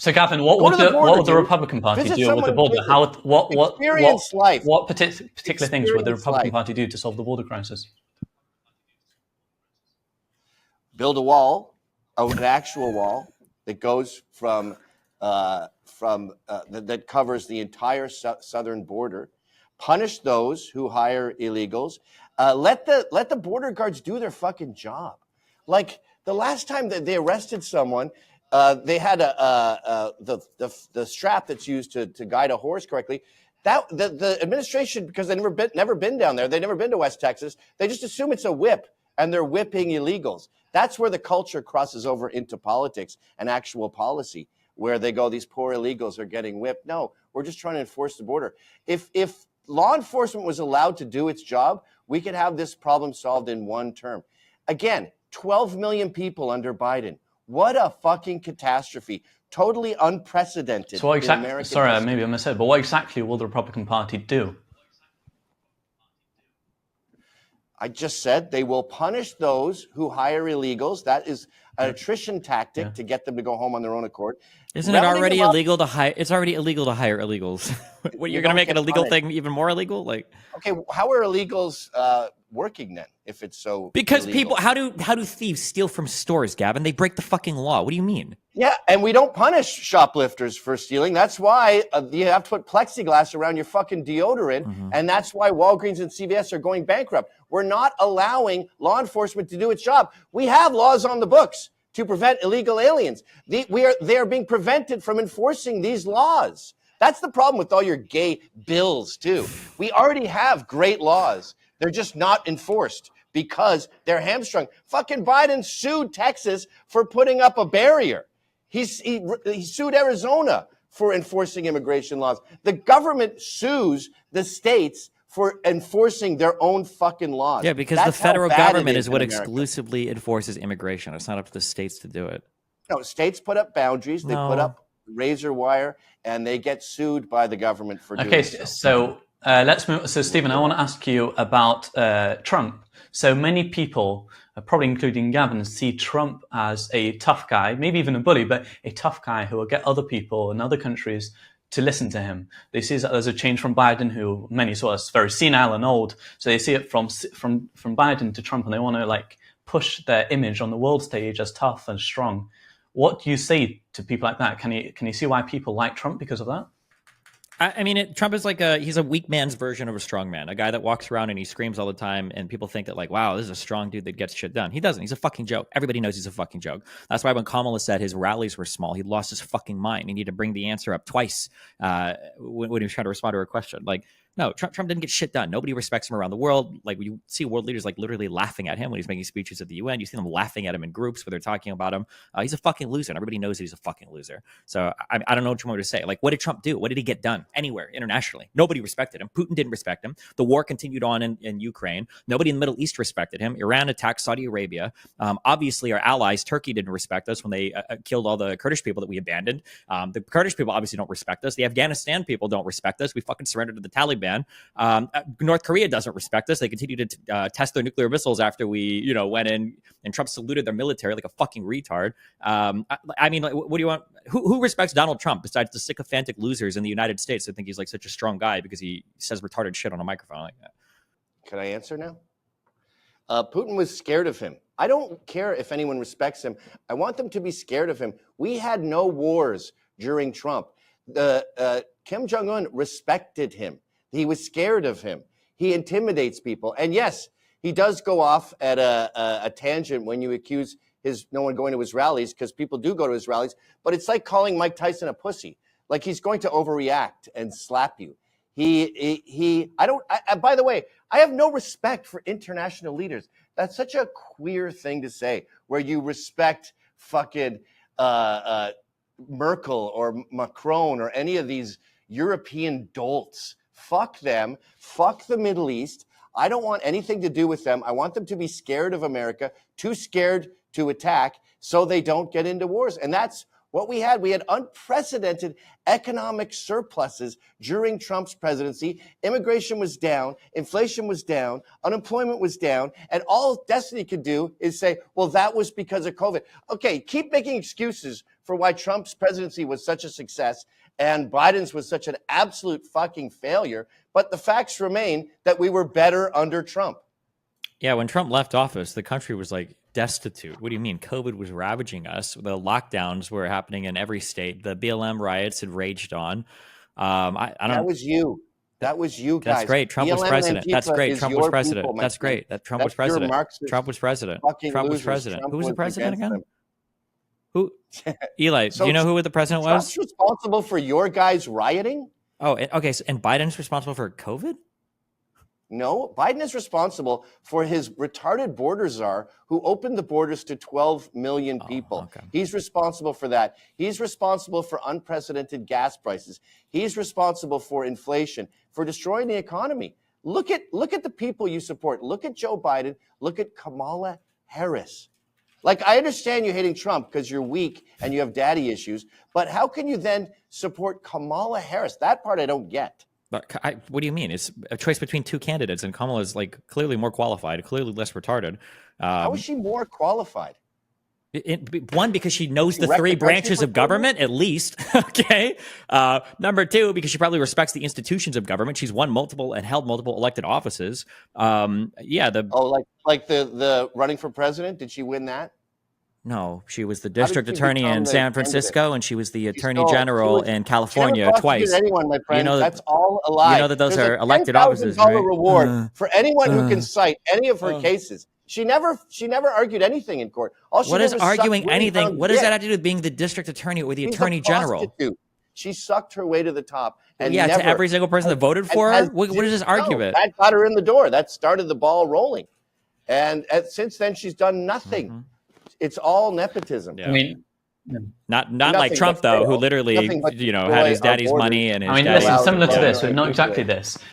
So, Gavin, what would the Republican Party do with the border? What particular things would the Republican Party do to solve the border crisis? Build a wall, an actual wall that goes from that covers the entire southern border. Punish those who hire illegals. Let the border guards do their fucking job. Like the last time that they arrested someone, they had the strap that's used to guide a horse correctly. That the administration, because they never been down there, they've never been to West Texas. They just assume it's a whip, and they're whipping illegals. That's where the culture crosses over into politics and actual policy, where they go, these poor illegals are getting whipped. No, we're just trying to enforce the border. If law enforcement was allowed to do its job, we could have this problem solved in one term. Again, 12 million people under Biden. What a fucking catastrophe. Totally unprecedented. So what exactly, sorry, maybe I missaid, but what exactly will the Republican Party do? I just said they will punish those who hire illegals. That is an attrition tactic to get them to go home on their own accord. Isn't it already illegal to hire? It's already illegal to hire illegals. What, you're going to make an illegal thing even more illegal? Like, okay, how are illegals working then? If it's so because illegal? people, how do thieves steal from stores, Gavin? They break the fucking law. What do you mean? Yeah, and we don't punish shoplifters for stealing. That's why you have to put plexiglass around your fucking deodorant, and that's why Walgreens and CVS are going bankrupt. We're not allowing law enforcement to do its job. We have laws on the books to prevent illegal aliens. They are being prevented from enforcing these laws. That's the problem with all your gay bills, too. We already have great laws. They're just not enforced because they're hamstrung. Fucking Biden sued Texas for putting up a barrier. He sued Arizona for enforcing immigration laws. The government sues the states for enforcing their own fucking laws. Yeah, because the federal government is what exclusively enforces immigration. It's not up to the states to do it. No, states put up boundaries. They put up razor wire, and they get sued by the government for doing so. So let's move. So, Stephen, I want to ask you about Trump. So many people, probably including Gavin, see Trump as a tough guy, maybe even a bully, but a tough guy who will get other people in other countries to listen to him. They see that there's a change from Biden, who many saw as very senile and old. So they see it from Biden to Trump, and they want to push their image on the world stage as tough and strong. What do you say to people like that? Can you see why people like Trump because of that? I mean, Trump is he's a weak man's version of a strong man, a guy that walks around and he screams all the time, and people think that wow, this is a strong dude that gets shit done. He doesn't. He's a fucking joke. Everybody knows he's a fucking joke. That's why when Kamala said his rallies were small, he lost his fucking mind. He needed to bring the answer up twice when he was trying to respond to her question. No, Trump didn't get shit done. Nobody respects him around the world. You see world leaders literally laughing at him when he's making speeches at the UN. You see them laughing at him in groups where they're talking about him. He's a fucking loser, and everybody knows that he's a fucking loser. So I don't know what you want me to say. What did Trump do? What did he get done anywhere internationally? Nobody respected him. Putin didn't respect him. The war continued on in Ukraine. Nobody in the Middle East respected him. Iran attacked Saudi Arabia. Obviously, our allies, Turkey, didn't respect us when they killed all the Kurdish people that we abandoned. The Kurdish people obviously don't respect us. The Afghanistan people don't respect us. We fucking surrendered to the Taliban. North Korea doesn't respect us. They continue to test their nuclear missiles after we, went in, and Trump saluted their military like a fucking retard. I mean, what do you want? Who respects Donald Trump besides the sycophantic losers in the United States that think he's such a strong guy because he says retarded shit on a microphone like that? Can I answer now? Putin was scared of him. I don't care if anyone respects him. I want them to be scared of him. We had no wars during Trump. Kim Jong-un respected him. He was scared of him. He intimidates people. And yes, he does go off at a tangent when you accuse no one going to his rallies, because people do go to his rallies. But it's like calling Mike Tyson a pussy. He's going to overreact and slap you. By the way, I have no respect for international leaders. That's such a queer thing to say, where you respect fucking Merkel or Macron or any of these European dolts. Fuck them. Fuck the Middle East. I don't want anything to do with them. I want them to be scared of America, too scared to attack, so they don't get into wars. And that's what we had. We had unprecedented economic surpluses during Trump's presidency. Immigration was down. Inflation was down. Unemployment was down. And all Destiny could do is say, well, that was because of COVID. Okay, keep making excuses for why Trump's presidency was such a success and Biden's was such an absolute fucking failure. But the facts remain that we were better under Trump. Yeah, when Trump left office, the country was like destitute. What do you mean? COVID was ravaging us. The lockdowns were happening in every state. The BLM riots had raged on. I don't. That was you. That was you guys. That's great. Trump was BLM president. Antifa That's great. is Trump your was president. people, my That's friend. great. That Trump was That's your president. Marxist Trump was president. fucking Trump was losers. president. Trump Who was the was president against again? them. Who? Eli, So do you know who the president was? Trump's responsible for your guys rioting? Oh, okay. So, and Biden's responsible for COVID? No, Biden is responsible for his retarded border czar who opened the borders to 12 million people. Okay. He's responsible for that. He's responsible for unprecedented gas prices. He's responsible for inflation, for destroying the economy. Look at the people you support. Look at Joe Biden. Look at Kamala Harris. Like, I understand you hating Trump because you're weak and you have daddy issues, but how can you then support Kamala Harris? That part I don't get. But what do you mean? It's a choice between two candidates, and Kamala is like clearly more qualified, clearly less retarded. How is she more qualified? One, because she knows the wrecked three the country branches for of government, at least. Okay. Number two, because she probably respects the institutions of government. She's won multiple and held multiple elected offices. Yeah. Like the running for president. Did she win that? No, she was the district she attorney become in the San Francisco, candidate? and she was the She attorney stole- general she in was- California She never twice. prosecuted anyone, my friend. know that- That's all a lie. You know that those There's are a elected offices, $10,000 right? reward for anyone who can cite any of her Uh. cases. She never argued anything in court. All she What did is was suck arguing Willie anything? Brown's What does dick. that have to do with being the district attorney or the She's a attorney general? prostitute. She sucked her way to the top. And Yeah, never, to every single person that voted and for her? has- What is this argument? No, that got her in the door. That started the ball rolling. And since then, she's done nothing. Mhm. It's all nepotism. Yeah. I mean, Not Nothing like Trump but though, fail. who literally, Nothing but had destroy his our daddy's borders. money and his I mean, daddy's listen, similar to Yeah, this, right, but not right. exactly this.